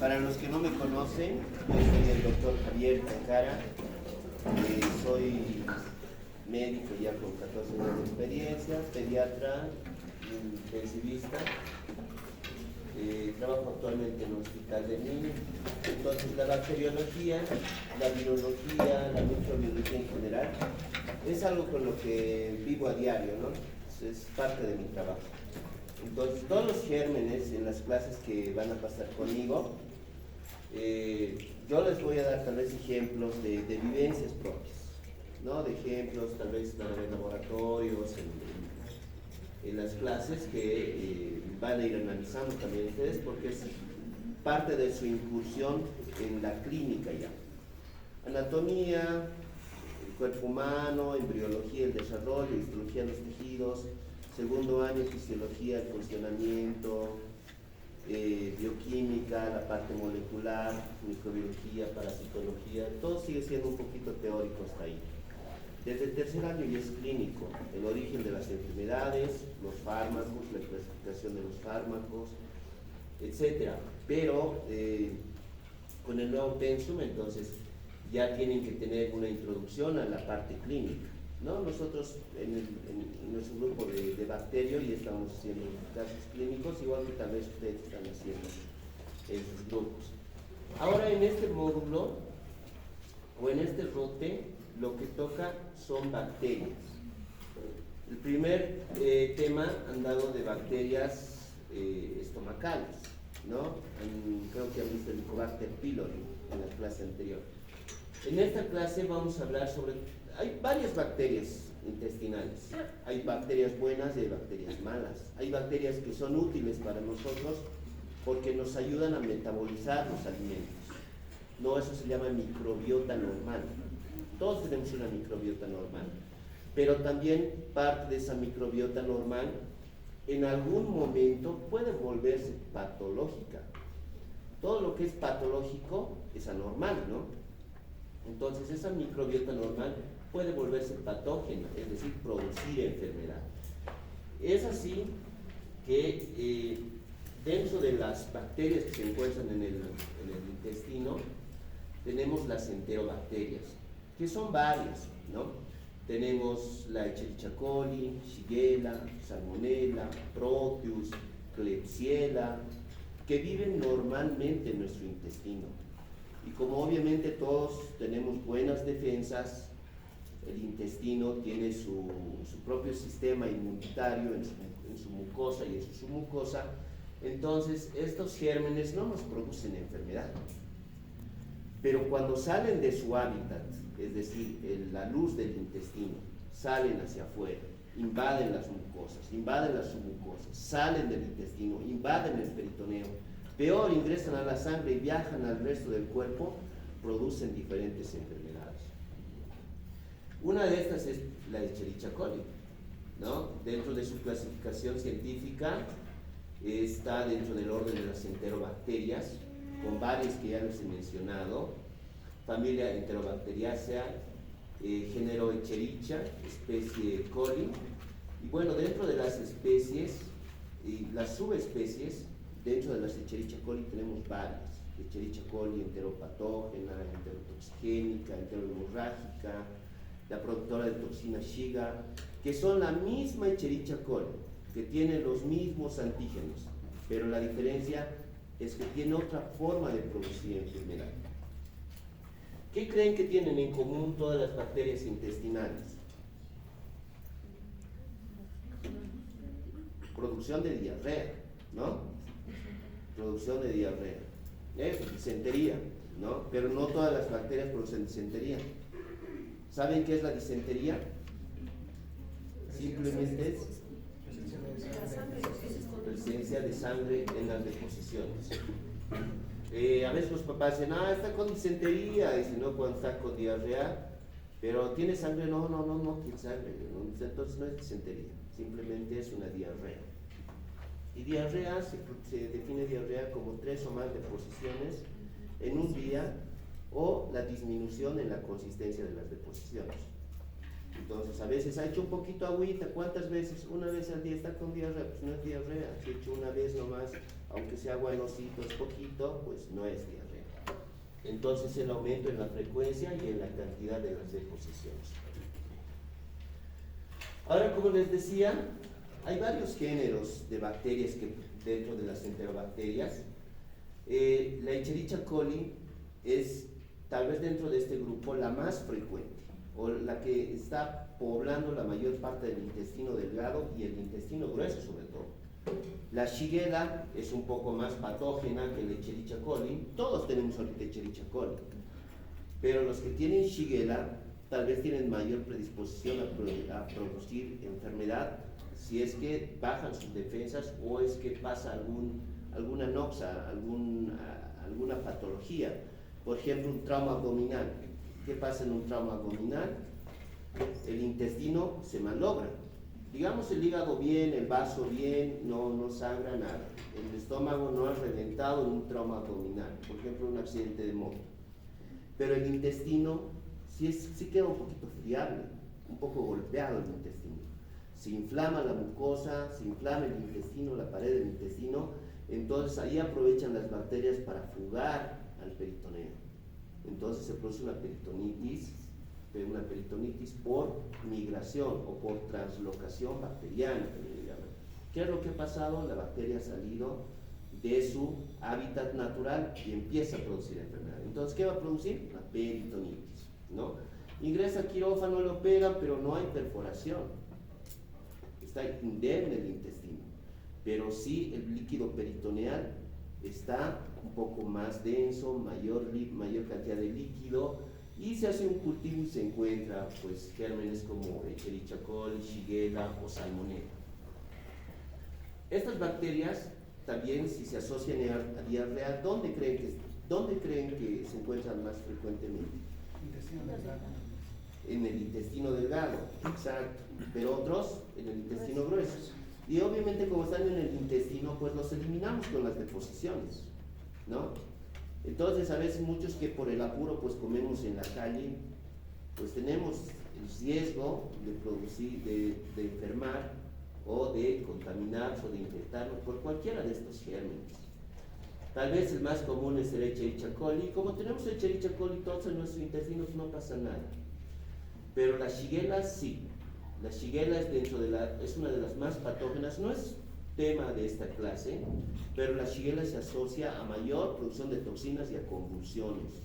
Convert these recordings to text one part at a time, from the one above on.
Para los que no me conocen, yo soy el doctor Javier Cancara, soy médico ya con 14 años de experiencia, pediatra, intensivista, trabajo actualmente en un hospital de niños. Entonces la bacteriología, la virología, la microbiología en general, es algo con lo que vivo a diario, ¿no? Es parte de mi trabajo. Entonces todos los gérmenes en las clases que van a pasar conmigo, yo les voy a dar tal vez ejemplos de vivencias propias, ¿no? De ejemplos tal vez de laboratorios, en las clases que van a ir analizando también ustedes, porque es parte de su incursión en la clínica ya. Anatomía, el cuerpo humano, embriología, el desarrollo, histología de los tejidos, segundo año, fisiología, el funcionamiento, bioquímica, la parte molecular, microbiología, parasitología, todo sigue siendo un poquito teórico hasta ahí. Desde el tercer año ya es clínico, el origen de las enfermedades, los fármacos, la clasificación de los fármacos, etc. Pero con el nuevo pensum, entonces, ya tienen que tener una introducción a la parte clínica, ¿no? Nosotros en nuestro grupo de bacterio ya estamos haciendo casos clínicos, igual que tal vez ustedes están haciendo en sus grupos. Ahora en este módulo, o en este rote, lo que toca son bacterias. El primer tema han dado de bacterias estomacales, ¿no? Creo que han visto el Helicobacter pylori en la clase anterior. En esta clase vamos a hablar sobre... Hay varias bacterias intestinales. Hay bacterias buenas y hay bacterias malas. Hay bacterias que son útiles para nosotros porque nos ayudan a metabolizar los alimentos. No, eso se llama microbiota normal. Todos tenemos una microbiota normal. Pero también parte de esa microbiota normal en algún momento puede volverse patológica. Todo lo que es patológico es anormal, ¿no? Entonces esa microbiota normal puede volverse patógena, es decir, producir enfermedad. Es así que dentro de las bacterias que se encuentran en el intestino, tenemos las enterobacterias, que son varias, ¿no? Tenemos la Escherichia coli, Shigella, Salmonella, Proteus, Klebsiella, que viven normalmente en nuestro intestino. Y como obviamente todos tenemos buenas defensas, el intestino tiene su propio sistema inmunitario en su mucosa y en su submucosa, entonces estos gérmenes no nos producen enfermedad. Pero cuando salen de su hábitat, es decir, la luz del intestino, salen hacia afuera, invaden las mucosas, invaden las submucosas, salen del intestino, invaden el peritoneo, peor, ingresan a la sangre y viajan al resto del cuerpo, producen diferentes enfermedades. Una de estas es la Escherichia coli, ¿no? Dentro de su clasificación científica está dentro del orden de las enterobacterias, con varias que ya les he mencionado: familia Enterobacteriaceae, género Escherichia, especie coli. Y bueno, dentro de las especies y las subespecies, dentro de las Escherichia coli tenemos varias: Escherichia coli enteropatógena, enterotoxigénica, enterohemorrágica, la productora de toxina Shiga, que son la misma Escherichia coli, que tiene los mismos antígenos, pero la diferencia es que tiene otra forma de producir enfermedad. ¿Qué creen que tienen en común todas las bacterias intestinales? Producción de diarrea, ¿no? Producción de diarrea. Disentería, ¿no? Pero no todas las bacterias producen disentería. ¿Saben qué es la disentería? Simplemente es presencia de sangre en las deposiciones. A veces los papás dicen, está con disentería, dicen, no, cuando está con diarrea, pero ¿tiene sangre? No tiene sangre, entonces no es disentería, simplemente es una diarrea. Y diarrea, se define diarrea como 3 o más deposiciones en un día, o la disminución en la consistencia de las deposiciones. Entonces, a veces ha hecho un poquito agüita, ¿cuántas veces? Una vez al día está con diarrea, pues no es diarrea. Si ha hecho una vez nomás, aunque sea agua en osito, es poquito, pues no es diarrea. Entonces, el aumento en la frecuencia y en la cantidad de las deposiciones. Ahora, como les decía, hay varios géneros de bacterias que dentro de las enterobacterias. La Escherichia coli es, tal vez dentro de este grupo, la más frecuente, o la que está poblando la mayor parte del intestino delgado y el intestino grueso sobre todo. La Shigella es un poco más patógena que la Escherichia coli. Todos tenemos ahorita Escherichia coli, pero los que tienen Shigella tal vez tienen mayor predisposición a producir enfermedad si es que bajan sus defensas o es que pasa alguna noxa, alguna patología. Por ejemplo, un trauma abdominal. ¿Qué pasa en un trauma abdominal? El intestino se malogra. Digamos el hígado bien, el vaso bien, no sangra nada. El estómago no ha reventado en un trauma abdominal, por ejemplo, un accidente de moto. Pero el intestino sí queda un poquito friable, un poco golpeado el intestino. Se inflama la mucosa, se inflama el intestino, la pared del intestino, entonces ahí aprovechan las bacterias para fugar al peritoneo. Entonces se produce una peritonitis por migración o por translocación bacteriana. ¿Qué es lo que ha pasado? La bacteria ha salido de su hábitat natural y empieza a producir enfermedad. Entonces, ¿qué va a producir? La peritonitis, ¿no? Ingresa a quirófano, lo opera, pero no hay perforación. Está indemne el intestino, pero sí el líquido peritoneal está un poco más denso, mayor cantidad de líquido, y se hace un cultivo y se encuentra pues gérmenes como Escherichia coli, Shigella o Salmonella. Estas bacterias también, si se asocian a diarrea, ¿dónde creen que se encuentran más frecuentemente? En el intestino delgado, exacto, pero otros en el intestino grueso. Y obviamente como están en el intestino, pues los eliminamos con las deposiciones, ¿no? Entonces a veces muchos que por el apuro pues comemos en la calle, pues tenemos el riesgo de producir, de enfermar o de contaminarnos o de infectarnos por cualquiera de estos gérmenes. Tal vez el más común es el Escherichia coli. Como tenemos Escherichia coli todos en nuestros intestinos, no pasa nada. Pero la Shigella sí. La Shigella es una de las más patógenas, no es tema de esta clase, pero la Shigella se asocia a mayor producción de toxinas y a convulsiones.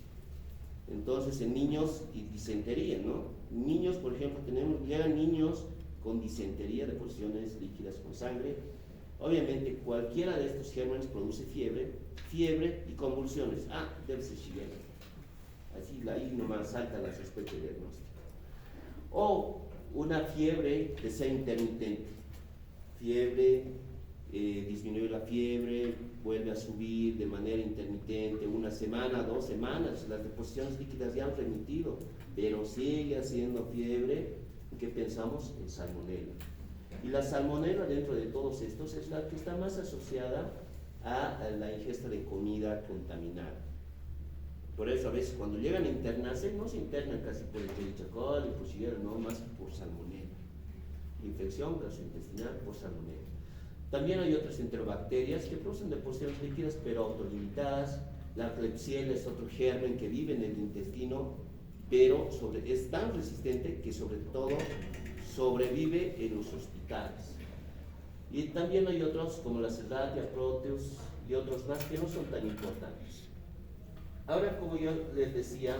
Entonces en niños y disentería, ¿no? Niños, por ejemplo, llegan niños con disentería, deposiciones líquidas con sangre. Obviamente cualquiera de estos gérmenes produce fiebre y convulsiones. Debe ser Shigella. Así ahí nomás salta la sospecha diagnóstica. O una fiebre que sea intermitente. Fiebre, disminuye la fiebre, vuelve a subir de manera intermitente, una semana, 2 semanas, las deposiciones líquidas ya han remitido, pero sigue haciendo fiebre. ¿Qué pensamos? En salmonella. Y la salmonella dentro de todos estos es la que está más asociada a la ingesta de comida contaminada. Por eso a veces cuando llegan a internarse, no se internan casi por Escherichia coli, por Shigella, no, más por salmonella. Infección gastrointestinal por salmonella. También hay otras enterobacterias que producen deposiciones líquidas pero autolimitadas. La Klebsiella es otro germen que vive en el intestino, pero es tan resistente que sobre todo sobrevive en los hospitales. Y también hay otros como la Serratia, Proteus y otros más que no son tan importantes. Ahora, como yo les decía,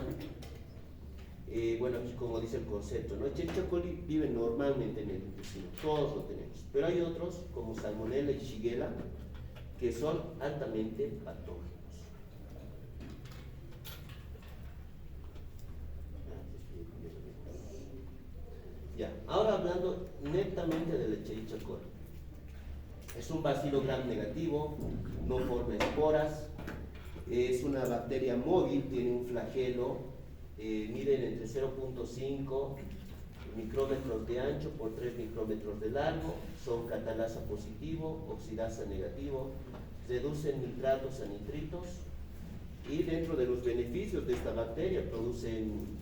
bueno, aquí como dice el concepto, ¿no? Escherichia coli vive normalmente en el intestino, todos lo tenemos, pero hay otros como Salmonella y Shigella que son altamente patógenos. Ya, ahora hablando netamente del Escherichia coli. Es un bacilo gram negativo, no forma esporas, es una bacteria móvil, tiene un flagelo, miden entre 0.5 micrómetros de ancho por 3 micrómetros de largo, son catalasa positivo, oxidasa negativo, reducen nitratos a nitritos y dentro de los beneficios de esta bacteria producen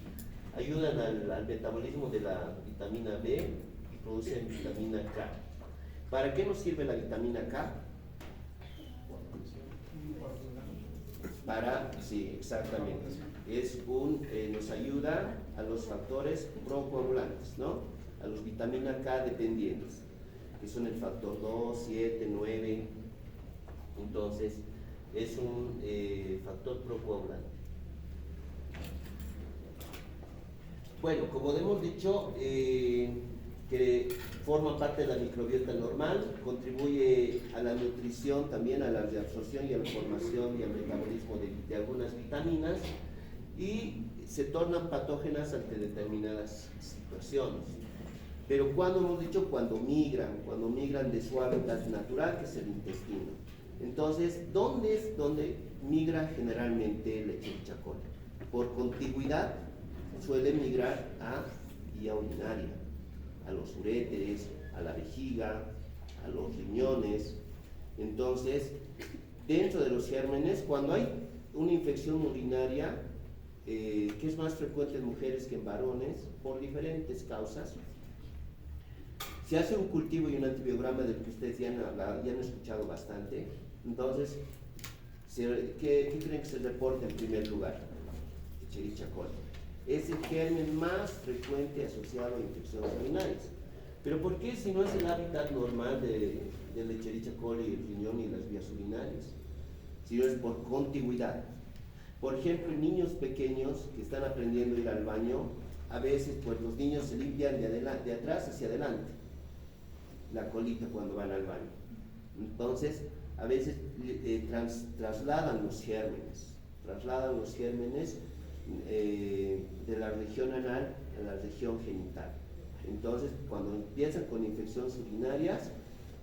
ayudan al metabolismo de la vitamina B y producen vitamina K. ¿Para qué nos sirve la vitamina K? Sí, exactamente. Nos ayuda a los factores procoagulantes, ¿no? A los vitamina K dependientes, que son el factor 2, 7, 9. Entonces, es un factor procoagulante. Bueno, como hemos dicho, que forma parte de la microbiota normal, contribuye a la nutrición, también a la reabsorción y a la formación y al metabolismo de algunas vitaminas, y se tornan patógenas ante determinadas situaciones. Pero cuando hemos dicho, cuando migran de su hábitat natural, que es el intestino. Entonces, ¿dónde migra generalmente el Escherichia coli? Por contigüidad suele migrar a vía urinaria, a los uréteres, a la vejiga, a los riñones. Entonces, dentro de los gérmenes, cuando hay una infección urinaria, que es más frecuente en mujeres que en varones, por diferentes causas, se hace un cultivo y un antibiograma del que ustedes ya han escuchado bastante. Entonces, ¿qué creen que se reporta en primer lugar? Escherichia coli. Es el germen más frecuente asociado a infecciones urinarias. ¿Pero por qué si no es el hábitat normal del Escherichia coli, el riñón y las vías urinarias? Si no es por contigüidad. Por ejemplo, en niños pequeños que están aprendiendo a ir al baño, a veces pues los niños se limpian de atrás hacia adelante la colita cuando van al baño. Entonces, a veces trasladan los gérmenes de la región anal a la región genital. Entonces, cuando empiezan con infecciones urinarias,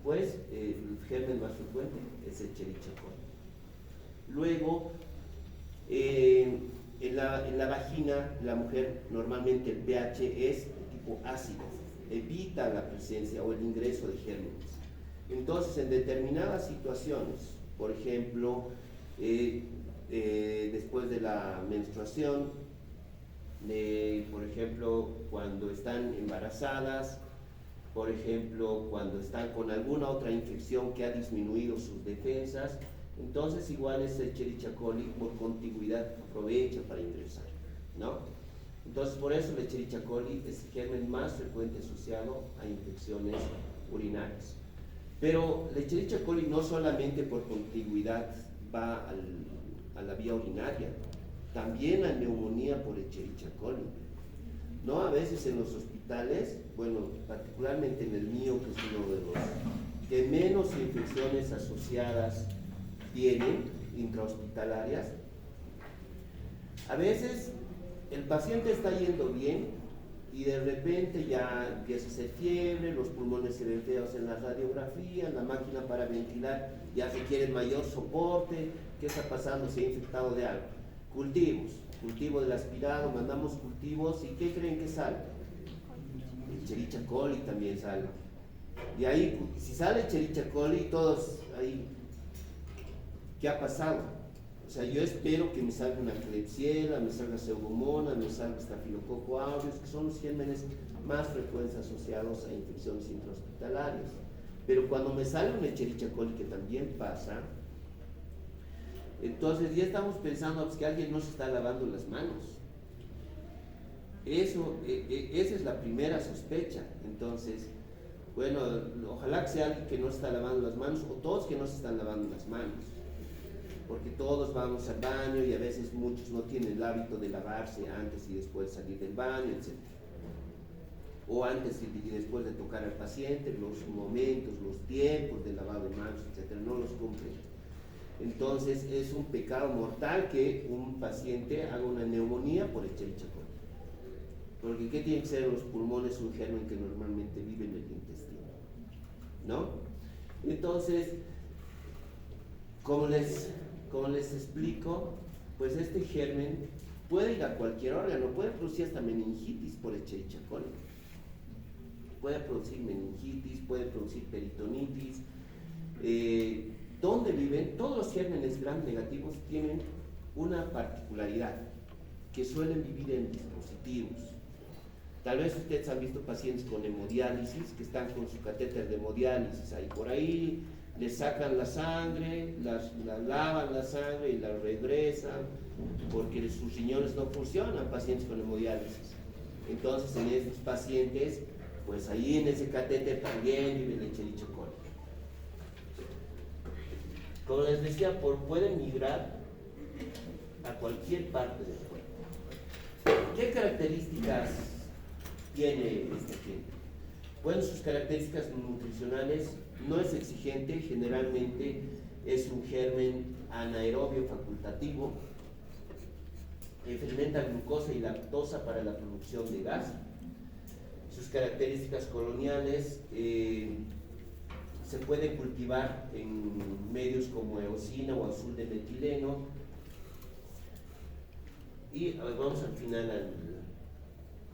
pues el germen más frecuente es el Escherichia coli. Luego, en la vagina, la mujer normalmente el pH es de tipo ácido, evita la presencia o el ingreso de gérmenes. Entonces, en determinadas situaciones, por ejemplo, después de la menstruación, por ejemplo, cuando están embarazadas, por ejemplo, cuando están con alguna otra infección que ha disminuido sus defensas, entonces igual ese Escherichia coli por contigüidad aprovecha para ingresar, ¿no? Entonces, por eso el Escherichia coli es el germen más frecuente asociado a infecciones urinarias. Pero el Escherichia coli no solamente por contigüidad va a la vía urinaria, también hay neumonía por Escherichia coli, ¿no? A veces en los hospitales, bueno, particularmente en el mío, que es uno de los que menos infecciones asociadas tienen, intrahospitalarias, a veces el paciente está yendo bien y de repente ya empieza a hacer fiebre, los pulmones se ven feos en la radiografía, la máquina para ventilar ya se quiere mayor soporte. ¿Qué está pasando? Se ha infectado de algo. Cultivo del aspirado, mandamos cultivos, ¿y qué creen que sale? El Escherichia coli también sale. Y ahí, si sale Escherichia coli, todos ahí, ¿qué ha pasado? O sea, yo espero que me salga una Klebsiella, me salga Pseudomonas, me salga Staphylococcus aureus, que son los gérmenes más frecuentes asociados a infecciones intrahospitalarias. Pero cuando me sale una Escherichia coli, que también pasa, entonces ya estamos pensando pues, que alguien no se está lavando las manos. Esa es la primera sospecha. Entonces, bueno, ojalá que sea alguien que no se está lavando las manos, o todos que no se están lavando las manos, porque todos vamos al baño y a veces muchos no tienen el hábito de lavarse antes y después de salir del baño, etc. O antes y después de tocar al paciente, los momentos, los tiempos de lavado de manos, etc. No los cumplen. Entonces es un pecado mortal que un paciente haga una neumonía por Escherichia coli. Porque ¿qué tiene que ser en los pulmones? Un germen que normalmente vive en el intestino, ¿no? Entonces, como les explico, pues este germen puede ir a cualquier órgano, puede producir hasta meningitis por Escherichia coli. Puede producir meningitis, puede producir peritonitis. ¿Dónde viven? Todos los gérmenes gram negativos tienen una particularidad. que suelen vivir en dispositivos. Tal vez ustedes han visto pacientes con hemodiálisis que están con su catéter de hemodiálisis ahí por ahí, les sacan la sangre, la lavan la sangre y la regresan porque sus riñones no funcionan, pacientes con hemodiálisis. Entonces en estos pacientes, pues ahí en ese catéter también vive el Escherichia coli. Como les decía, pueden migrar a cualquier parte del cuerpo. ¿Qué características tiene este gen? Bueno, sus características nutricionales: no es exigente, generalmente es un germen anaerobio facultativo, fermenta glucosa y lactosa para la producción de gas. Sus características coloniales: se puede cultivar en medios como eosina o azul de metileno. Y vamos al final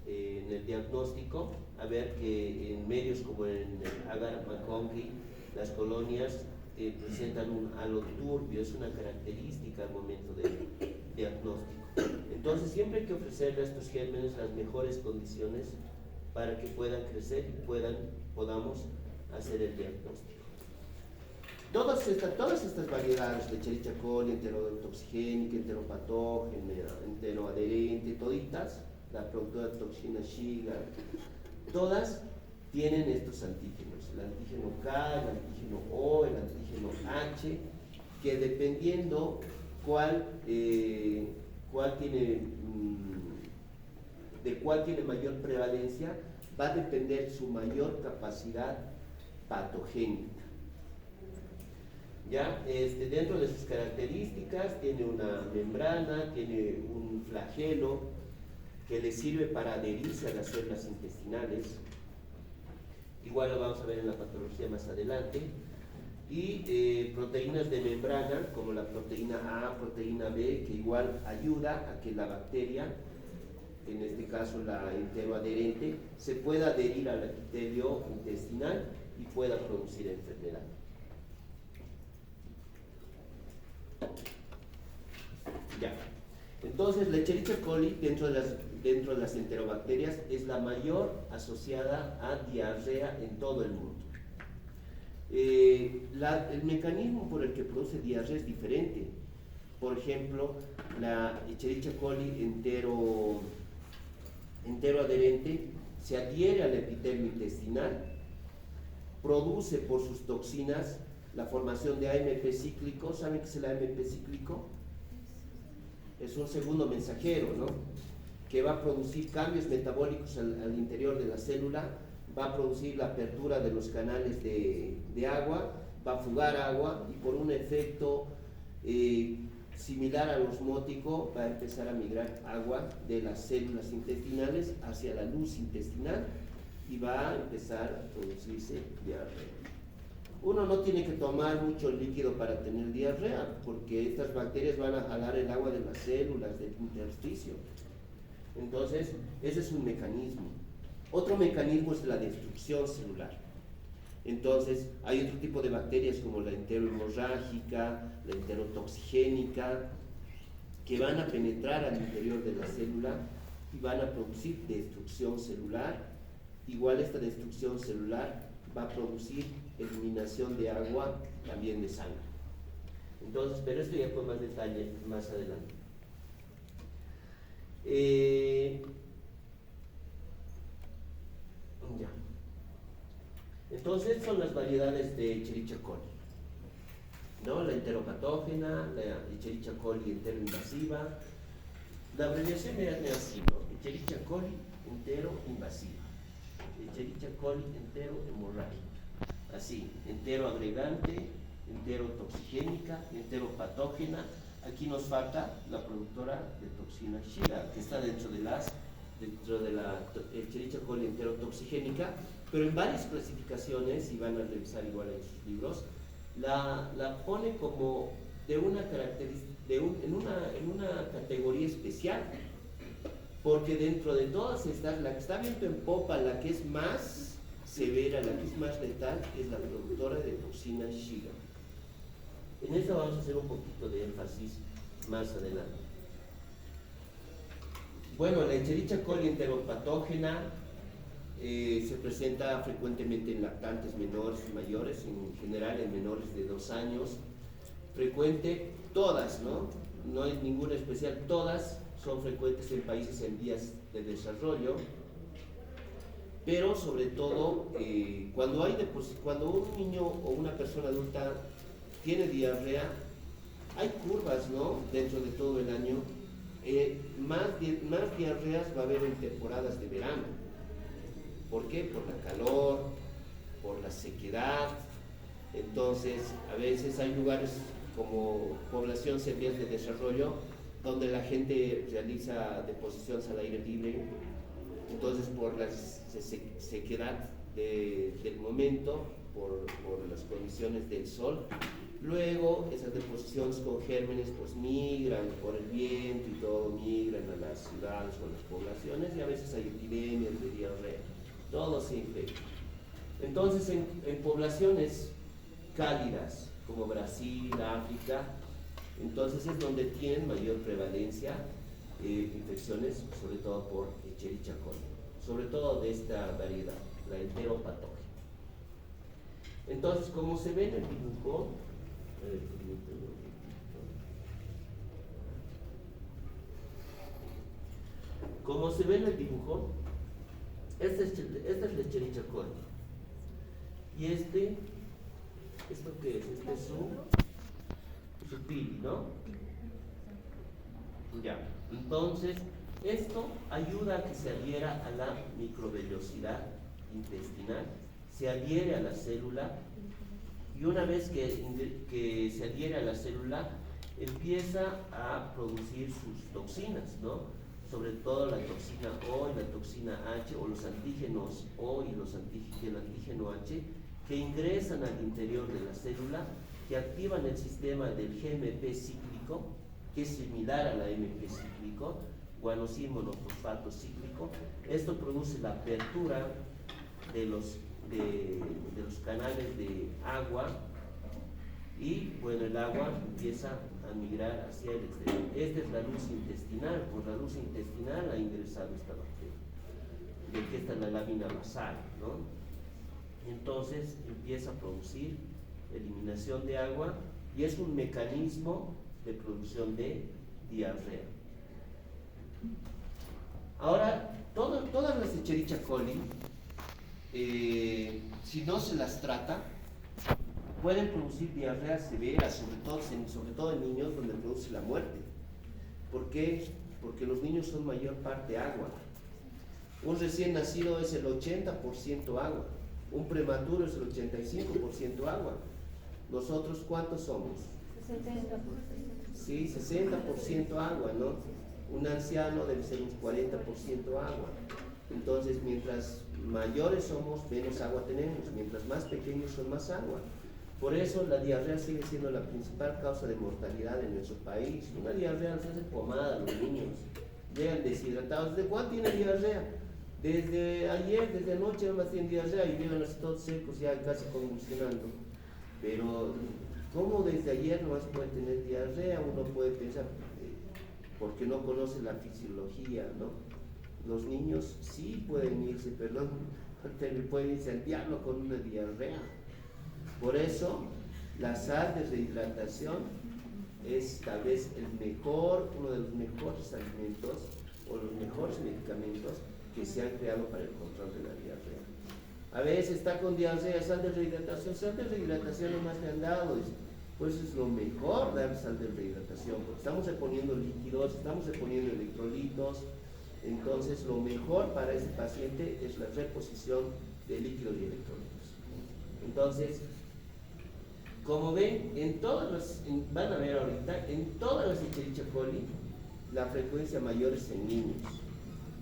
en el diagnóstico, a ver que en medios como en el agar McConkie, las colonias presentan un halo turbio, es una característica al momento del diagnóstico. Entonces siempre hay que ofrecerle a estos gérmenes las mejores condiciones para que puedan crecer y podamos hacer el diagnóstico. Todas estas variedades de Escherichia coli, enterotoxigénica, enteropatógena, enteroadherente, toditas, la productora de toxina Shiga, todas tienen estos antígenos, el antígeno K, el antígeno O, el antígeno H, que dependiendo cuál tiene mayor prevalencia, va a depender su mayor capacidad patogénica. ¿Ya? Dentro de sus características tiene una membrana, tiene un flagelo que le sirve para adherirse a las células intestinales. Igual lo vamos a ver en la patología más adelante. Y proteínas de membrana como la proteína A, proteína B, que igual ayuda a que la bacteria, en este caso la enteroadherente, se pueda adherir al epitelio intestinal y pueda producir enfermedad. Ya. Entonces, la Escherichia coli dentro de las enterobacterias es la mayor asociada a diarrea en todo el mundo. El mecanismo por el que produce diarrea es diferente. Por ejemplo, la Escherichia coli enteroadherente se adhiere al epitelio intestinal, produce por sus toxinas la formación de AMP cíclico. ¿Saben qué es el AMP cíclico? Es un segundo mensajero, ¿no?, que va a producir cambios metabólicos al interior de la célula, va a producir la apertura de los canales de agua, va a fugar agua y por un efecto similar al osmótico va a empezar a migrar agua de las células intestinales hacia la luz intestinal y va a empezar a producirse diarrea. Uno no tiene que tomar mucho líquido para tener diarrea, porque estas bacterias van a jalar el agua de las células del intersticio. Entonces, ese es un mecanismo. Otro mecanismo es la destrucción celular. Entonces, hay otro tipo de bacterias como la enterohemorrágica, la enterotoxigénica, que van a penetrar al interior de la célula y van a producir destrucción celular. Igual esta destrucción celular va a producir eliminación de agua, también de sangre. Entonces, pero esto ya con más detalle más adelante. Ya. Entonces son las variedades de Escherichia coli, ¿no? La enteropatógena, la Escherichia coli enteroinvasiva. La abreviación viene así, ¿no? Escherichia coli enteroinvasiva, Escherichia coli enterohemorrágica. Así, enteroagregante, enterotoxigénica, enteropatógena. Aquí nos falta la productora de toxina Shiga, que está dentro de la Escherichia coli enterotoxigénica, pero en varias clasificaciones, y van a revisar igual en sus libros, la pone como de una característica, en una categoría especial, porque dentro de todas estas, la que está viento en popa, la que es más severa, la que es más letal, es la productora de toxina Shiga. En esto vamos a hacer un poquito de énfasis más adelante. Bueno, la Escherichia coli enteropatógena se presenta frecuentemente en lactantes menores y mayores, en general en menores de 2 años. Frecuente, todas, ¿no? No hay ninguna especial, todas son frecuentes en países en vías de desarrollo, pero sobre todo cuando un niño o una persona adulta tiene diarrea, hay curvas, ¿no? Dentro de todo el año. Más diarreas va a haber en temporadas de verano. ¿Por qué? Por la calor, por la sequedad. Entonces, a veces hay lugares como poblaciones en vías de desarrollo donde la gente realiza deposiciones al aire libre. Entonces, por la sequedad del momento, por las condiciones del sol, luego esas deposiciones con gérmenes pues migran por el viento y todo, migran a las ciudades o a las poblaciones, y a veces hay epidemias de diarrea, todo se infecta. Entonces en poblaciones cálidas como Brasil, África, entonces es donde tienen mayor prevalencia infecciones, sobre todo por Escherichia coli, sobre todo de esta variedad, la enteropatógena. Entonces, como se ve en el dibujo, esta es la Escherichia coli. Y ¿esto qué es? Este es su pili, ¿no? Ya, entonces, esto ayuda a que se adhiera a la microvellosidad intestinal, se adhiere a la célula, y una vez que se adhiere a la célula, empieza a producir sus toxinas, ¿no? Sobre todo la toxina O y la toxina H, o los antígenos O y el antígeno H, que ingresan al interior de la célula, que activan el sistema del GMP cíclico, que es similar a la MP cíclico, guanosil monofosfato cíclico. Esto produce la apertura de los canales de agua, y bueno, el agua empieza a migrar hacia el exterior. Esta es la luz intestinal. Por la luz intestinal ha ingresado esta bacteria, de aquí está la lámina basal, ¿no? Entonces empieza a producir eliminación de agua, y es un mecanismo de producción de diarrea. Ahora, todas las Escherichia coli, si no se las trata, pueden producir diarrea severa, sobre todo en niños, donde produce la muerte. ¿Por qué? Porque los niños son mayor parte agua. Un recién nacido es el 80% agua, un prematuro es el 85% agua. ¿Nosotros cuántos somos? 60%. Sí, 60% agua, ¿no? Un anciano debe ser un 40% agua. Entonces, mientras mayores somos, menos agua tenemos. Mientras más pequeños son, más agua. Por eso la diarrea sigue siendo la principal causa de mortalidad en nuestro país. Una diarrea se hace pomada a los niños. Llegan deshidratados. ¿Desde cuándo tienen diarrea? Desde ayer, desde anoche nomás tienen diarrea, y llegan así todos secos, ya casi convulsionando. Pero, ¿cómo desde ayer nomás puede tener diarrea? Uno puede pensar, porque no conoce la fisiología, ¿no? Los niños sí pueden irse, pueden irse al diablo con una diarrea. Por eso, la sal de rehidratación es tal vez uno de los mejores alimentos o los mejores medicamentos que se han creado para el control de la diarrea. A veces está con diarrea, sal de rehidratación nomás le han dado. Pues es lo mejor dar sal de rehidratación, porque estamos reponiendo líquidos, estamos reponiendo electrolitos. Entonces, lo mejor para ese paciente es la reposición de líquidos y electrolitos. Entonces, como ven, van a ver ahorita, en todas las Escherichia coli, la frecuencia mayor es en niños.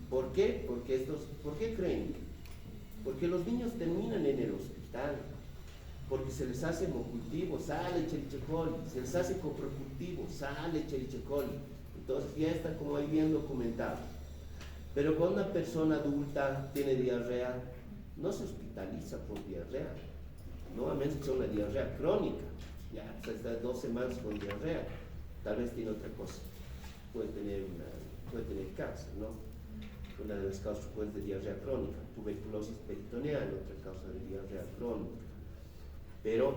¿Por qué? ¿Por qué creen? Porque los niños terminan en el hospital, porque se les hace hemocultivo, sale Escherichia coli, se les hace coprocultivo, sale Escherichia coli. Entonces ya está como ahí bien documentado. Pero cuando una persona adulta tiene diarrea, no se hospitaliza por diarrea, no, a menos que sea una diarrea crónica. Ya está 2 semanas con diarrea, tal vez tiene otra cosa, puede tener puede tener cáncer, ¿no? Una de las causas frecuentes de diarrea crónica, tuberculosis peritoneal, otra causa de diarrea crónica. Pero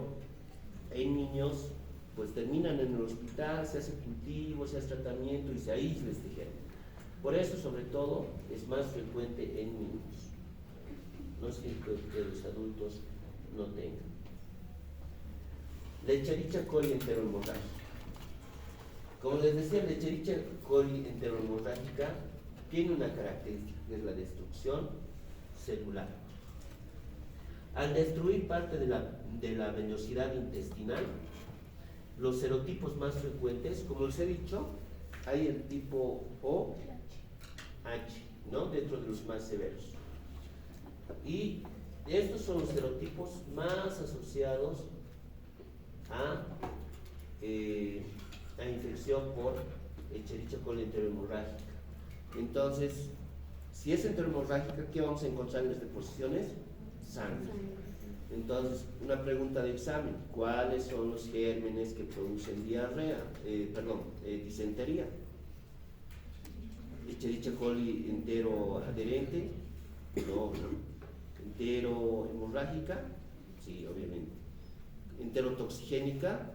en niños, pues terminan en el hospital, se hace cultivo, se hace tratamiento y se aísla este germen. Por eso, sobre todo, es más frecuente en niños. No es que los adultos no tengan. La Escherichia coli enterohemorrágica. Como les decía, la Escherichia coli enterohemorrágica tiene una característica, que es la destrucción celular. Al destruir parte de la vellosidad intestinal, los serotipos más frecuentes, como les he dicho, hay el tipo O, H, ¿no? Dentro de los más severos. Y estos son los serotipos más asociados a infección por Escherichia coli enterohemorrágica. Entonces, si es enterohemorrágica, ¿qué vamos a encontrar en las deposiciones? Sangre. Entonces, una pregunta de examen: ¿cuáles son los gérmenes que producen disentería? Escherichia coli enteroadherente, no. Enterohemorrágica, sí, obviamente. Enterotoxigénica,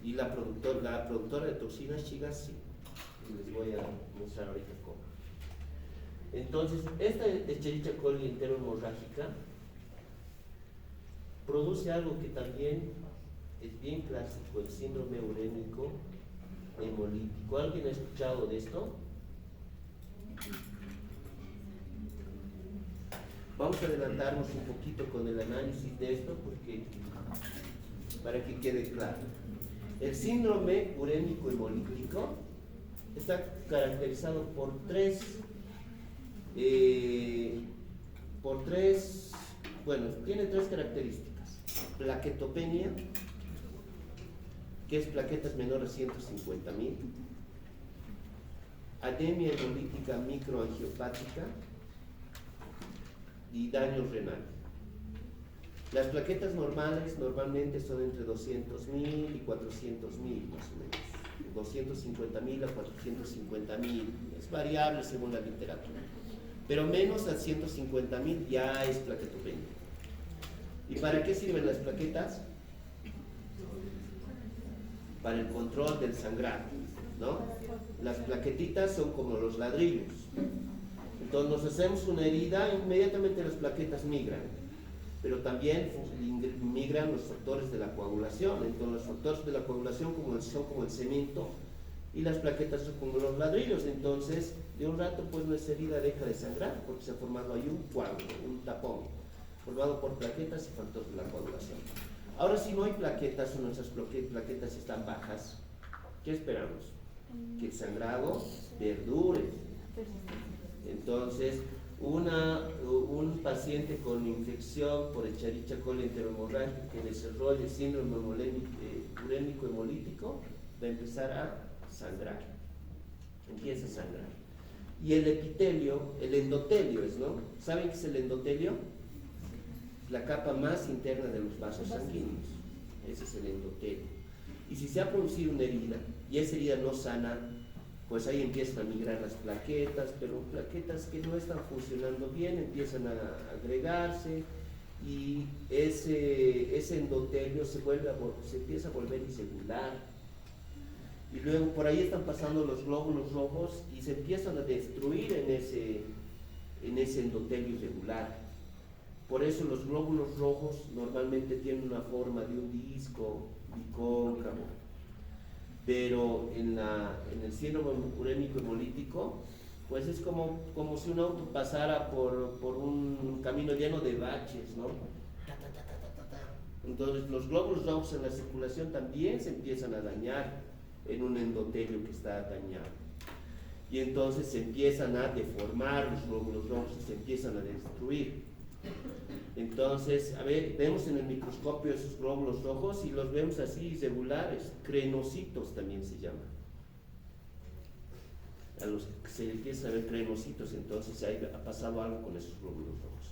y la productora de toxinas, chicas, sí. Les voy a mostrar ahorita cómo. Entonces, esta Escherichia coli enterohemorrágica produce algo que también es bien clásico, el síndrome urémico hemolítico. ¿Alguien ha escuchado de esto? Vamos a adelantarnos un poquito con el análisis de esto para que quede claro. El síndrome urémico hemolítico está caracterizado tiene tres características: plaquetopenia, que es plaquetas menores a 150,000, anemia hemolítica microangiopática y daño renal. Las plaquetas normales normalmente son entre 200,000 y 400,000 más o menos. 250,000 a 450,000, es variable según la literatura, pero menos a 150,000 ya es plaquetopenia. ¿Y para qué sirven las plaquetas? Para el control del sangrado, ¿no? Las plaquetitas son como los ladrillos. Entonces nos hacemos una herida, inmediatamente las plaquetas migran, pero también migran los factores de la coagulación. Entonces los factores de la coagulación son como el cemento y las plaquetas son como los ladrillos. Entonces de un rato pues nuestra herida deja de sangrar porque se ha formado ahí un coágulo, un tapón formado por plaquetas y factores de la coagulación. Ahora, si no hay plaquetas o nuestras plaquetas están bajas, ¿qué esperamos? Que el sangrado perdure. Entonces, un paciente con infección por Escherichia coli enterohemorrágica que desarrolle síndrome urémico hemolítico va a empezar a sangrar. Empieza a sangrar. Y el epitelio, el endotelio ¿no? ¿Saben qué es el endotelio? La capa más interna de los vasos sanguíneos. Ese es el endotelio. Y si se ha producido una herida y esa herida no sana, pues ahí empiezan a migrar las plaquetas, pero plaquetas que no están funcionando bien empiezan a agregarse y ese endotelio se empieza a volver irregular. Y luego por ahí están pasando los glóbulos rojos y se empiezan a destruir en ese endotelio irregular. Por eso los glóbulos rojos normalmente tienen una forma de un disco bicóncavo, pero en el síndrome urémico hemolítico, pues es como si un auto pasara por un camino lleno de baches, ¿no? Entonces los glóbulos rojos en la circulación también se empiezan a dañar en un endotelio que está dañado. Y entonces se empiezan a deformar los glóbulos rojos y se empiezan a destruir. Entonces, vemos en el microscopio esos glóbulos rojos y los vemos así irregulares, crenocitos también se llaman. A los que se empieza a ver crenocitos, entonces ha pasado algo con esos glóbulos rojos.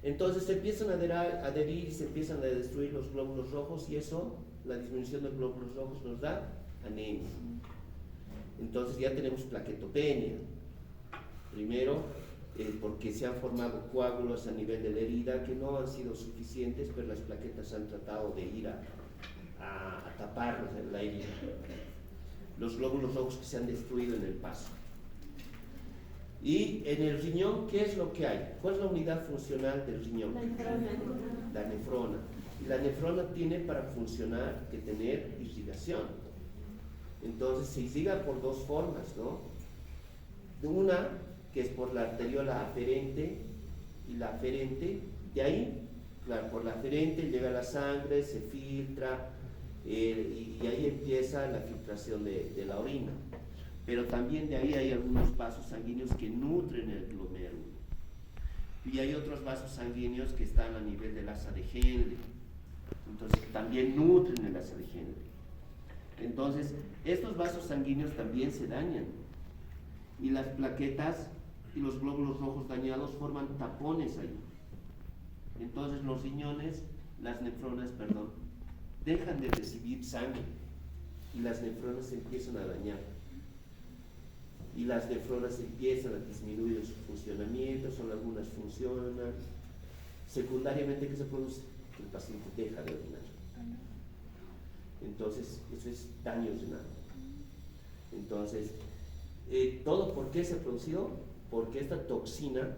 Entonces se empiezan a adherir y se empiezan a destruir los glóbulos rojos y eso la disminución de glóbulos rojos nos da anemia. Entonces ya tenemos plaquetopenia. Primero, porque se han formado coágulos a nivel de la herida que no han sido suficientes, pero las plaquetas han tratado de ir a tapar la herida. Los glóbulos rojos que se han destruido en el paso. Y en el riñón, ¿qué es lo que hay? ¿Cuál es la unidad funcional del riñón? La nefrona. Y la nefrona tiene para funcionar que tener irrigación. Entonces se irriga por dos formas, ¿no? Una, que es por la arteriola aferente y la aferente. De ahí, claro, por la aferente llega la sangre, se filtra, y ahí empieza la filtración de la orina. Pero también de ahí hay algunos vasos sanguíneos que nutren el glomérulo. Y hay otros vasos sanguíneos que están a nivel del asa de Henle. Entonces también nutren el asa de Henle. Entonces, estos vasos sanguíneos también se dañan. Y las plaquetas y los glóbulos rojos dañados forman tapones ahí. Entonces los riñones, las nefronas, perdón, dejan de recibir sangre y las nefronas se empiezan a dañar. Y las nefronas empiezan a disminuir su funcionamiento, solo algunas funcionan. Secundariamente, ¿qué se produce? Que el paciente deja de orinar. Entonces, eso es daño renal. Entonces, ¿todo por qué se ha producido? Porque esta toxina,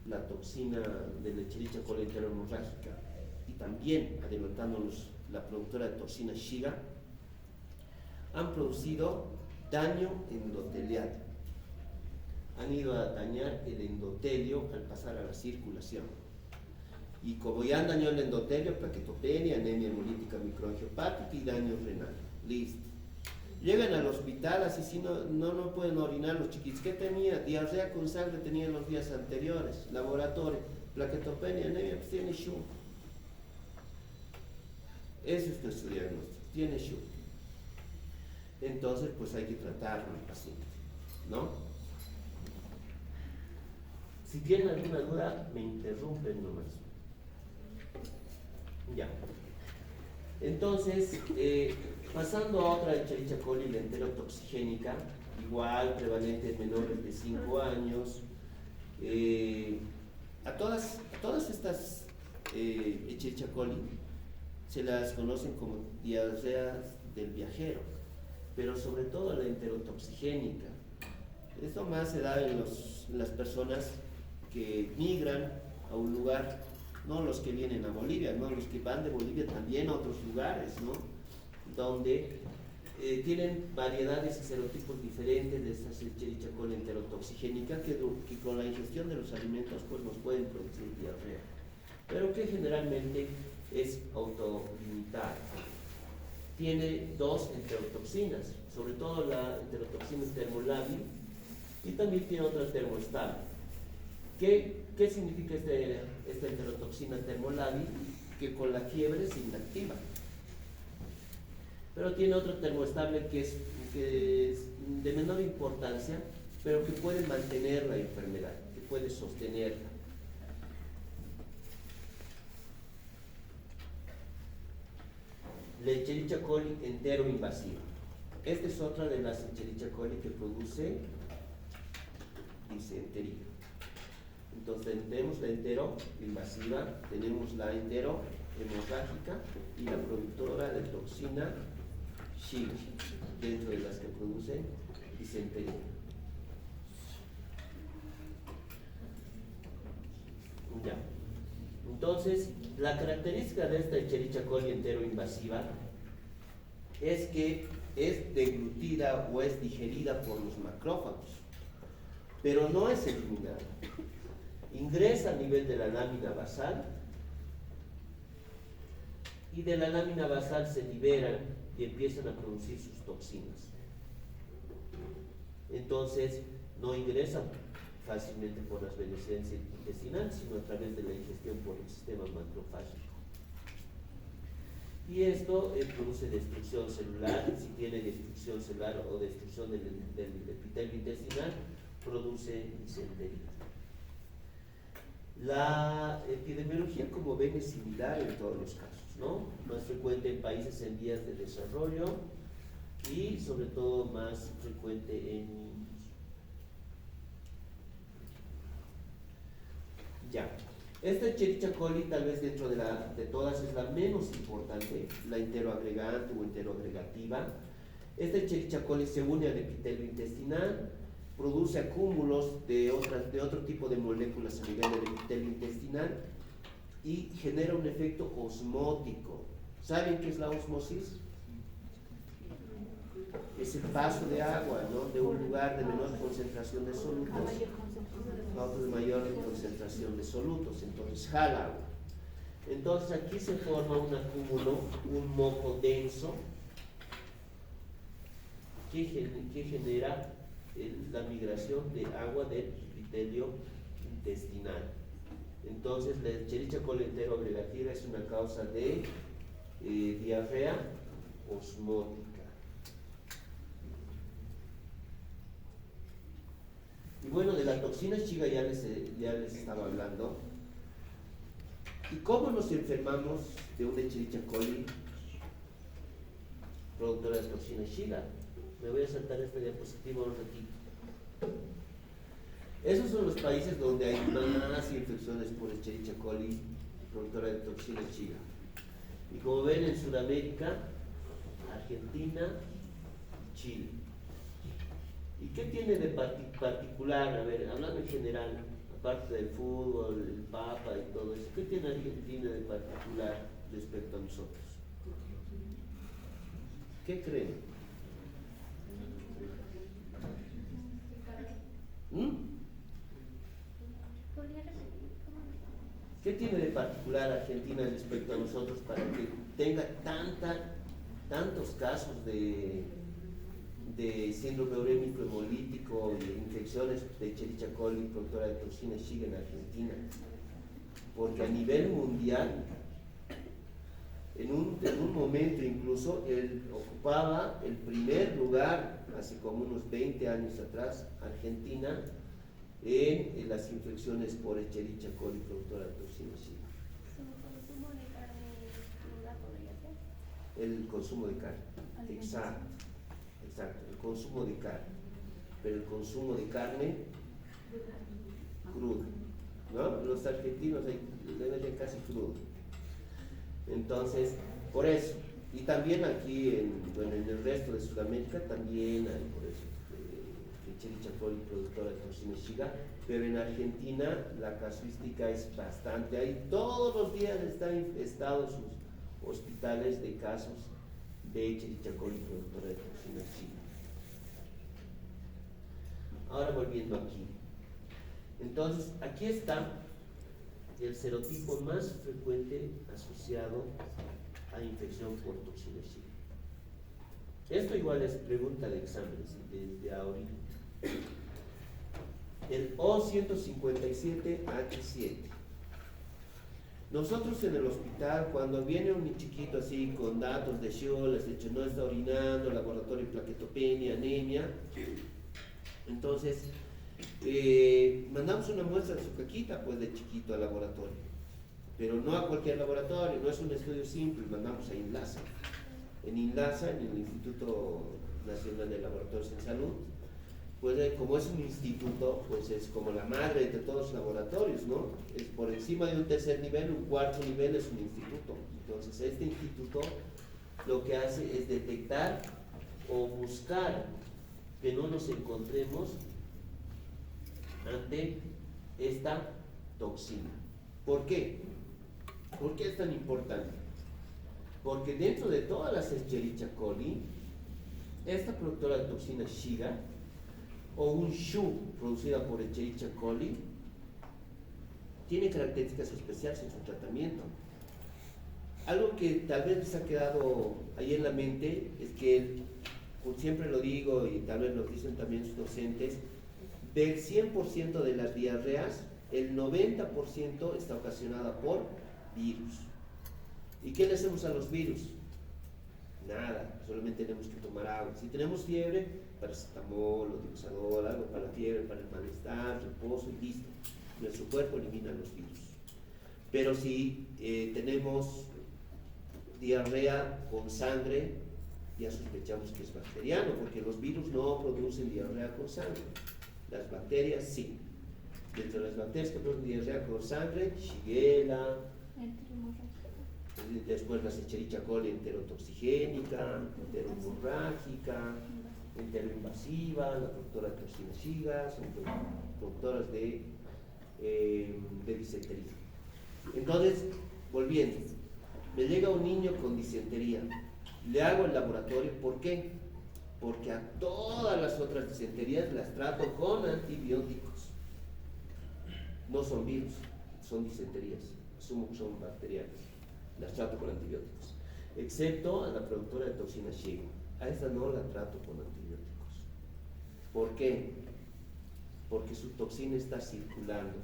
la toxina de la Escherichia coli enterohemorrágica, y también, adelantándonos, la productora de toxina Shiga, han producido daño endotelial. Han ido a dañar el endotelio al pasar a la circulación. Y como ya han dañado el endotelio, plaquetopenia, anemia hemolítica microangiopática y daño renal. Listo. Llegan al hospital, así si no pueden orinar los chiquitos. ¿Qué tenía? Diarrea con sangre tenía los días anteriores. Laboratorio, plaquetopenia, anemia, pues tiene SHU. Ese es nuestro diagnóstico, tiene SHU. Entonces, pues hay que tratarlo al paciente, ¿no? Si tienen alguna duda, me interrumpen nomás. Ya. Entonces, pasando a otra Escherichia coli, la enterotoxigénica, igual prevalente en menores de 5 años. A todas estas Escherichia coli se las conocen como diarreas del viajero, pero sobre todo la enterotoxigénica. Esto más se da en las personas que migran a un lugar, no los que vienen a Bolivia, no los que van de Bolivia también a otros lugares, ¿no? Donde tienen variedades y serotipos diferentes de esta Escherichia coli enterotoxigénica que con la ingestión de los alimentos pues nos pueden producir diarrea, pero que generalmente es autolimitada. Tiene dos enterotoxinas, sobre todo la enterotoxina termolábil, y también tiene otra termoestable. ¿Qué significa esta enterotoxina termolábil? Que con la fiebre se inactiva. Pero tiene otra termoestable que es de menor importancia, pero que puede mantener la enfermedad, que puede sostenerla. La Escherichia coli enteroinvasiva. Esta es otra de las Escherichia coli que produce disentería. Entonces tenemos la enteroinvasiva, tenemos la enterohemorrágica y la productora de toxina Shiga, dentro de las que producen disentería. Ya. Entonces, la característica de esta Escherichia coli enteroinvasiva es que es deglutida o es digerida por los macrófagos, pero no es eliminada. Ingresa a nivel de la lámina basal y de la lámina basal se liberan y empiezan a producir sus toxinas. Entonces, no ingresan fácilmente por las vías intestinales, sino a través de la ingestión por el sistema macrofágico. Y esto produce destrucción celular. Si tiene destrucción celular o destrucción del epitelio intestinal, produce disentería. La epidemiología, como ven, es similar en todos los casos, ¿no? Más frecuente en países en vías de desarrollo y sobre todo más frecuente en niños. Ya. Esta Escherichia coli, tal vez dentro de todas, es la menos importante, la enteroagregante o enteroagregativa. Esta Escherichia coli se une al epitelio intestinal, produce acúmulos de otro tipo de moléculas a nivel del epitelio intestinal y genera un efecto osmótico. ¿Saben qué es la osmosis? Es el paso de agua, ¿no?, de un lugar de menor concentración de solutos a otro de mayor concentración de solutos, entonces jala agua. Entonces aquí se forma un acúmulo, un moco denso que genera la migración de agua del epitelio intestinal. Entonces la Escherichia coli enteroagregativa es una causa de diarrea osmótica. Y bueno, de la toxina Shiga ya les estaba hablando. ¿Y cómo nos enfermamos de una Escherichia coli productora de toxina Shiga? Me voy a saltar esta diapositiva un ratito. Esos son los países donde hay más infecciones por Escherichia coli productora de toxina Shiga. Y como ven, en Sudamérica, Argentina, Chile. ¿Y qué tiene de particular? A ver, hablando en general, aparte del fútbol, el Papa y todo eso, ¿qué tiene Argentina de particular respecto a nosotros? ¿Qué creen? ¿Qué tiene de particular Argentina respecto a nosotros para que tenga tantos casos de síndrome urémico hemolítico y infecciones de Escherichia coli productora de toxina Shiga en Argentina? Porque a nivel mundial, en un momento incluso, él ocupaba el primer lugar, hace como unos 20 años atrás, Argentina, en las infecciones por Escherichia coli productora de toxina Shiga. ¿El consumo de carne cruda podría ser? El consumo de carne, exacto, el consumo de carne, pero el consumo de carne cruda, ¿no? Los argentinos deben casi crudo. Entonces, por eso, y también aquí en el resto de Sudamérica también hay, por eso, Escherichia coli productora de toxina Shiga, pero en Argentina la casuística es bastante, ahí todos los días están infestados sus hospitales de casos de Escherichia coli productora de toxina Shiga. Ahora volviendo aquí, entonces aquí está el serotipo más frecuente asociado a infección por toxina Shiga. Esto igual es pregunta de exámenes desde ahorita. El O157H7. Nosotros en el hospital, cuando viene un chiquito así con datos de Scholl, no está orinando, laboratorio de plaquetopenia, anemia, entonces mandamos una muestra de su caquita pues de chiquito al laboratorio, pero no a cualquier laboratorio, no es un estudio simple, mandamos a INLASA. En INLASA, en el Instituto Nacional de Laboratorios en Salud, pues como es un instituto, pues es como la madre de todos los laboratorios, ¿no? Es por encima de un tercer nivel, un cuarto nivel es un instituto. Entonces este instituto lo que hace es detectar o buscar que no nos encontremos ante esta toxina. ¿Por qué? ¿Por qué es tan importante? Porque dentro de todas las Escherichia coli, esta productora de toxina Shiga o un SHU producida por Escherichia coli tiene características especiales en su tratamiento. Algo que tal vez les ha quedado ahí en la mente es que, siempre lo digo y tal vez lo dicen también sus docentes, del 100% de las diarreas, el 90% está ocasionada por virus. ¿Y qué le hacemos a los virus? Nada, solamente tenemos que tomar agua. Si tenemos fiebre, paracetamol o dioxadol, algo para la fiebre, para el malestar, reposo y listo. Nuestro cuerpo elimina los virus. Pero si tenemos diarrea con sangre, ya sospechamos que es bacteriano, porque los virus no producen diarrea con sangre. Las bacterias sí. Dentro de las bacterias que producen diarrea con sangre, Shigella, después la Escherichia coli enterotoxigénica, enterohemorrágica, enteroinvasiva, la doctora toxina Shiga, son doctoras de disentería. Entonces, volviendo, me llega un niño con disentería, le hago el laboratorio, ¿por qué? Porque a todas las otras disenterías las trato con antibióticos. No son virus, son disenterías, asumo que son bacterianas, las trato con antibióticos, excepto a la productora de toxina Shiga. A esta no la trato con antibióticos. ¿Por qué? Porque su toxina está circulando,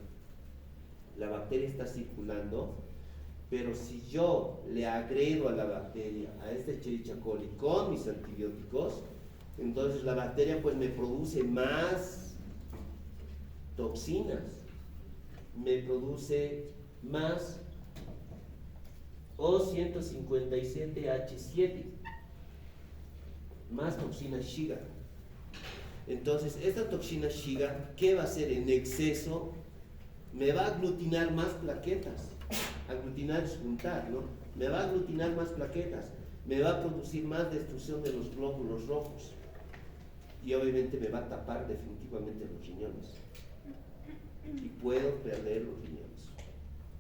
la bacteria está circulando, pero si yo le agredo a la bacteria, a esta Escherichia coli con mis antibióticos, entonces la bacteria pues me produce más toxinas, me produce más O157H7, más toxina Shiga. Entonces esta toxina Shiga, ¿qué va a hacer en exceso? Me va a aglutinar más plaquetas. Aglutinar es juntar, ¿no? Me va a aglutinar más plaquetas, me va a producir más destrucción de los glóbulos rojos y obviamente me va a tapar definitivamente los riñones y puedo perder los riñones.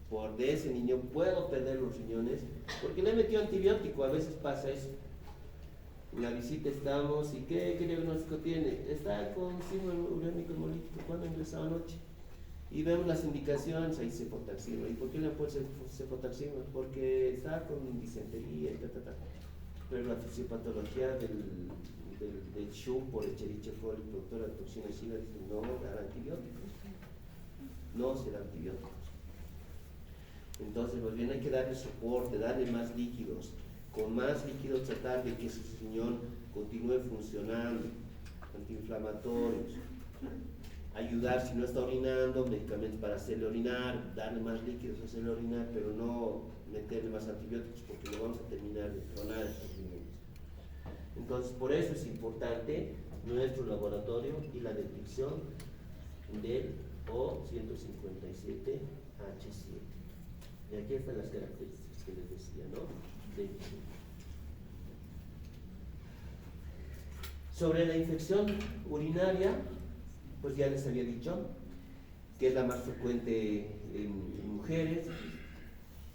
Por de ese niño puedo perder los riñones porque le he metido antibiótico. A veces pasa eso. En la visita estamos y ¿qué diagnóstico tiene? Está con síndrome urémico hemolítico. ¿Cuándo ingresó anoche? Y vemos las indicaciones, ahí cefotaxima. ¿Y por qué le han puesto cefotaxima? Porque está con disentería y Pero la fisiopatología del SHU por Escherichia coli, productora de toxina Shiga, dice no dar antibióticos. No se da antibióticos. Entonces, más bien hay que darle soporte, darle más líquidos. Con más líquidos tratar de que su riñón continúe funcionando, antiinflamatorios. Ayudar si no está orinando, medicamentos para hacerle orinar, darle más líquidos, hacerle orinar, pero no meterle más antibióticos porque no vamos a terminar de tronar estos riñones. Entonces, por eso es importante nuestro laboratorio y la detección del O157H7. Y aquí están las características que les decía, ¿no? Sobre la infección urinaria, pues ya les había dicho que es la más frecuente en mujeres,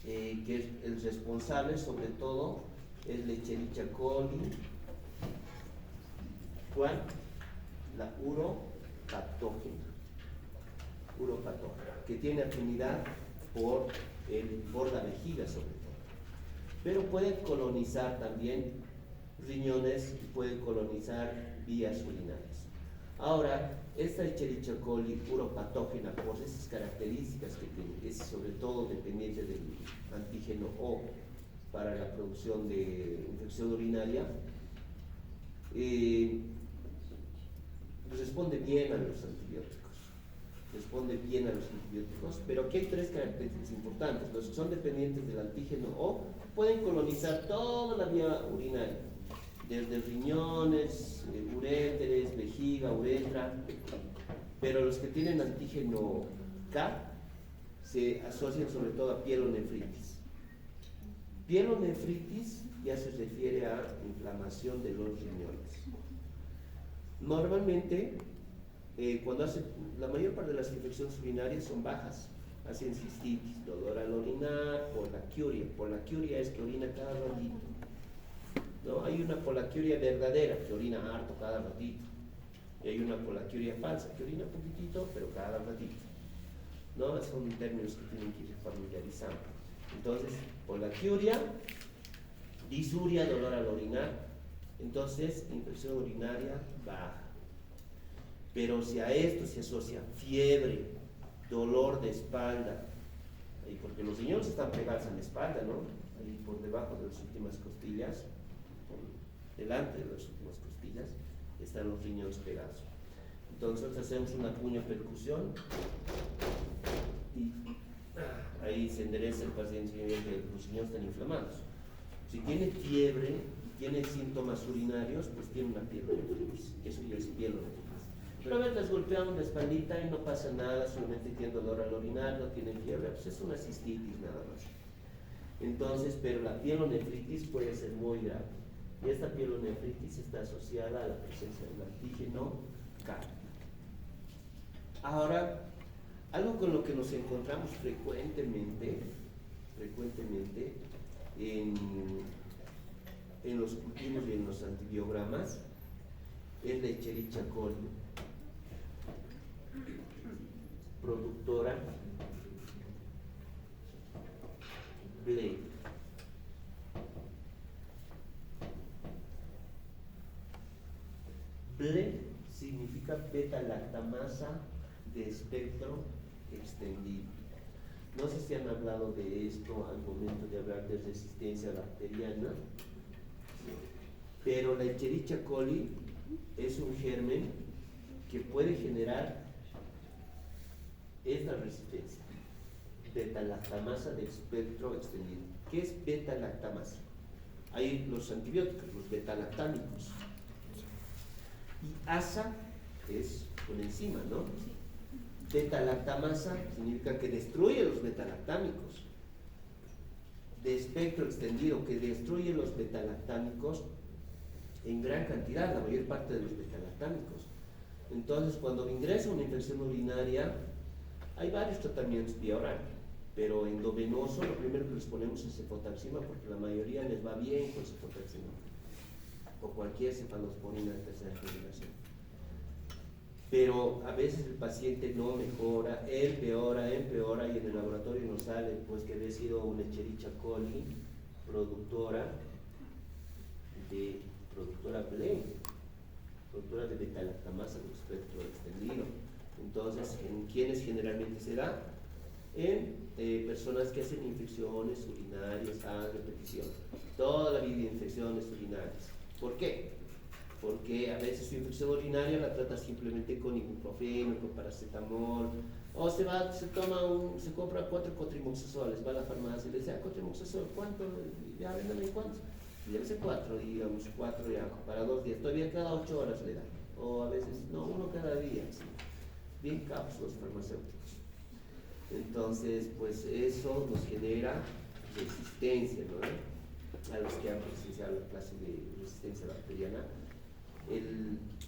que es el responsable sobre todo es la Escherichia coli. ¿Cuál? La uropatógena, que tiene afinidad por la vejiga sobre todo, pero puede colonizar también riñones y puede colonizar vías urinarias. Ahora, esta Escherichia coli uropatógena, por esas características que tiene, es sobre todo dependiente del antígeno O para la producción de infección urinaria, responde bien a los antibióticos, pero aquí hay tres características importantes. Los que son dependientes del antígeno O pueden colonizar toda la vía urinaria, desde riñones, uréteres, vejiga, uretra, pero los que tienen antígeno K se asocian sobre todo a pielonefritis. Pielonefritis ya se refiere a inflamación de los riñones. Normalmente, la mayor parte de las infecciones urinarias son bajas, hacen cistitis, dolor al orinar, polaquiuria es que orina cada ratito. ¿No? Hay una polaquiuria verdadera que orina harto cada ratito, y hay una polaquiuria falsa que orina poquitito pero cada ratito. ¿No? Son términos que tienen que ir familiarizando. Entonces, polaquiuria, disuria, dolor al orinar, entonces infección urinaria baja. Pero si a esto se asocia fiebre, dolor de espalda, porque los riñones están pegados en la espalda, ¿no? Ahí por debajo de las últimas costillas, delante de las últimas costillas, están los riñones pegados. Entonces hacemos una puño-percusión y ahí se endereza el paciente si ve que los riñones están inflamados. Si tiene fiebre y tiene síntomas urinarios, pues tiene una pielonefritis. Eso ya es pielonefritis. Pero a ver, les golpeamos la espaldita y no pasa nada, solamente tiene dolor al orinar, no tienen fiebre, pues es una cistitis nada más. Entonces, pero la pielonefritis puede ser muy grave. Y esta pielonefritis está asociada a la presencia del antígeno K. Ahora, algo con lo que nos encontramos frecuentemente en los cultivos y en los antibiogramas es la Escherichia coli, productora BLE. BLE significa beta-lactamasa de espectro extendido. No sé si han hablado de esto al momento de hablar de resistencia bacteriana, pero la Escherichia coli es un germen que puede generar esta resistencia, beta-lactamasa de espectro extendido. ¿Qué es beta-lactamasa? Hay los antibióticos, los beta-lactámicos. Y ASA es una enzima, ¿no? Beta-lactamasa significa que destruye los beta-lactámicos. De espectro extendido, que destruye los beta-lactámicos en gran cantidad, la mayor parte de los beta-lactámicos. Entonces, cuando ingresa una infección urinaria, hay varios tratamientos vía oral, pero endovenoso lo primero que les ponemos es cefotaxima, porque la mayoría les va bien con cefotaxima, o cualquier cefalosporina de tercera generación. Pero a veces el paciente no mejora, empeora, y en el laboratorio nos sale pues que había sido una Escherichia coli productora BLE, productora de beta-lactamasa de espectro extendido. Entonces, ¿en quiénes generalmente se da? En personas que hacen infecciones urinarias a repetición, toda la vida infecciones urinarias. ¿Por qué? Porque a veces su infección urinaria la trata simplemente con ibuprofeno, con paracetamol, o se compra 4 cotrimoxazoles, va a la farmacia y le dice, cotrimoxazol, ¿cuánto? Ya, véndame cuántos. Llévese 4, digamos, 4 ya, para 2 días, todavía cada 8 horas le da, o a veces, no, 1 cada día, ¿sí? Bien cápsulas farmacéuticos. Entonces, pues eso nos genera resistencia, ¿no? A los que han presenciado la clase de resistencia bacteriana.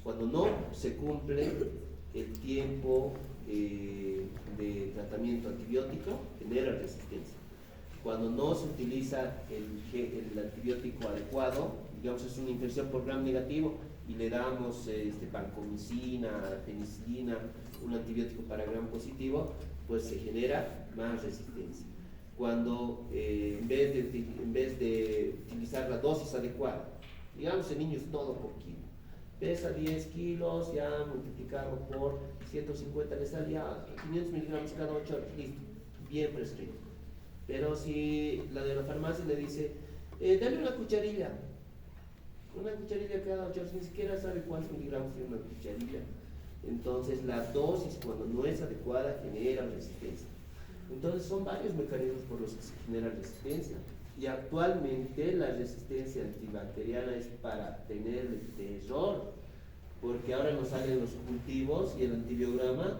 Cuando no se cumple el tiempo de tratamiento antibiótico, genera resistencia. Cuando no se utiliza el antibiótico adecuado, digamos es una infección por gram negativo y le damos vancomicina, penicilina, un antibiótico para gram positivo, pues se genera más resistencia. Cuando en vez de utilizar la dosis adecuada, digamos en niños todo por kilo, pesa 10 kilos, ya multiplicado por 150 le salía 500 miligramos cada 8 horas, listo, bien prescrito. Pero si la de la farmacia le dice, dale una cucharilla cada 8 horas, ni siquiera sabe cuántos miligramos tiene una cucharilla. Entonces la dosis cuando no es adecuada genera resistencia. Entonces son varios mecanismos por los que se genera resistencia. Y actualmente la resistencia antibacteriana es para tener el terror, porque ahora nos salen los cultivos y el antibiograma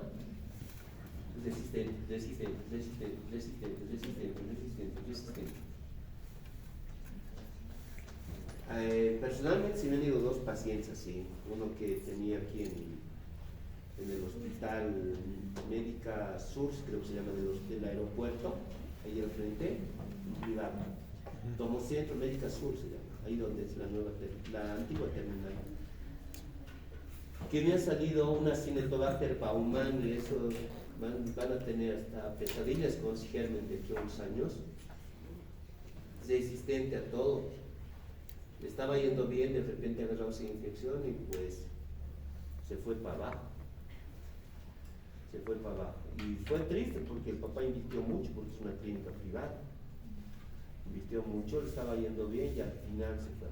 resistente. Personalmente sí me han ido 2 pacientes así, uno que tenía aquí en el hospital Médica Sur, creo que se llama, del aeropuerto, ahí al frente, privado. Tomocentro Médica Sur se llama, ahí donde es la antigua terminal. Que me ha salido una Cinetobacter baumannii, eso van a tener hasta pesadillas con ese germen de aquí a unos años, resistente a todo. Le estaba yendo bien, de repente agarró esa infección y pues se fue para abajo. Y fue triste porque el papá invirtió mucho, porque es una clínica privada. Invirtió mucho, le estaba yendo bien y al final se fue.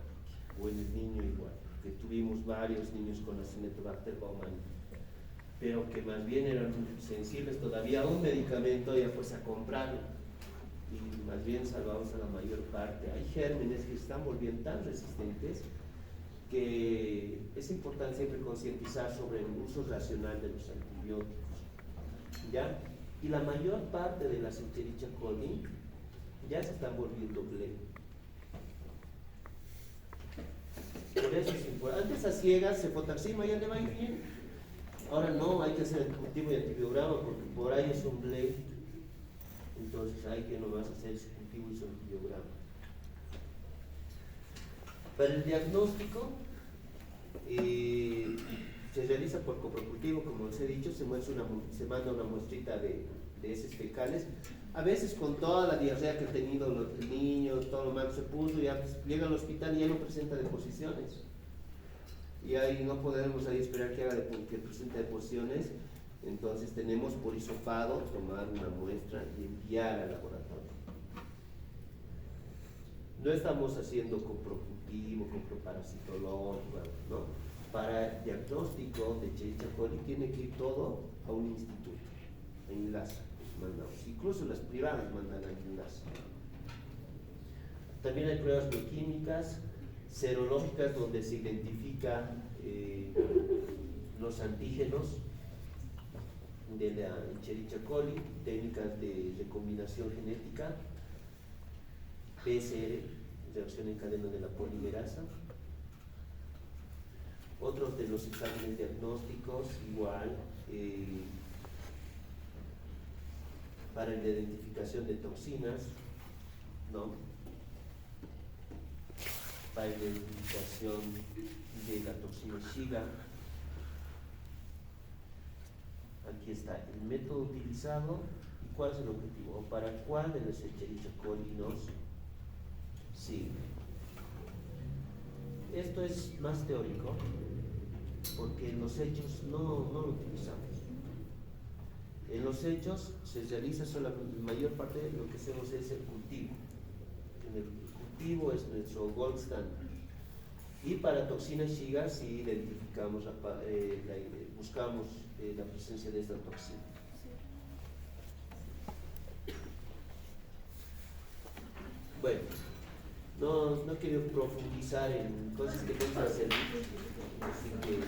O en el niño igual, que tuvimos varios niños con la Cinetobacter baumannii. pero que más bien eran sensibles todavía a un medicamento, ya pues a comprarlo, y más bien salvamos a la mayor parte. Hay gérmenes que se están volviendo tan resistentes que es importante siempre concientizar sobre el uso racional de los antibióticos, ¿ya? Y la mayor parte de las Escherichia coli ya se están volviendo ble. Por eso es importante. Antes a ciegas cefotaxima ya le va a ir bien. Ahora no, hay que hacer el cultivo y antibiograma porque por ahí es un ble. Entonces hay que nomás hacer su cultivo y su antibiograma. Para el diagnóstico se realiza por coprocultivo, como les he dicho, se manda una muestrita de heces fecales, a veces con toda la diarrea que ha tenido el niño, todo lo malo se puso, ya llega al hospital y ya no presenta deposiciones. Y ahí no podemos ahí esperar que presente deposiciones, entonces tenemos por hisopado tomar una muestra y enviar al laboratorio. No estamos haciendo coprocultivo, coproparasitológico, ¿no? Para diagnóstico de Escherichia coli tiene que ir todo a un instituto, en LASA, mandamos. Incluso las privadas mandan en LASA. También hay pruebas bioquímicas, serológicas, donde se identifica los antígenos de la Escherichia coli, técnicas de recombinación genética, PCR, reacción en cadena de la polimerasa. Otros de los exámenes diagnósticos, igual, para la identificación de toxinas, ¿no? Para la identificación de la toxina Shiga. Aquí está el método utilizado y cuál es el objetivo, o para cuál de las Escherichia coli nos sirve. Esto es más teórico, porque en los hechos no lo utilizamos. En los hechos se realiza solamente, la mayor parte de lo que hacemos es el cultivo. En el cultivo es nuestro gold standard. Y para toxina Shiga sí identificamos, buscamos la presencia de esta toxina. Bueno, no quiero profundizar en cosas que no para servir, así que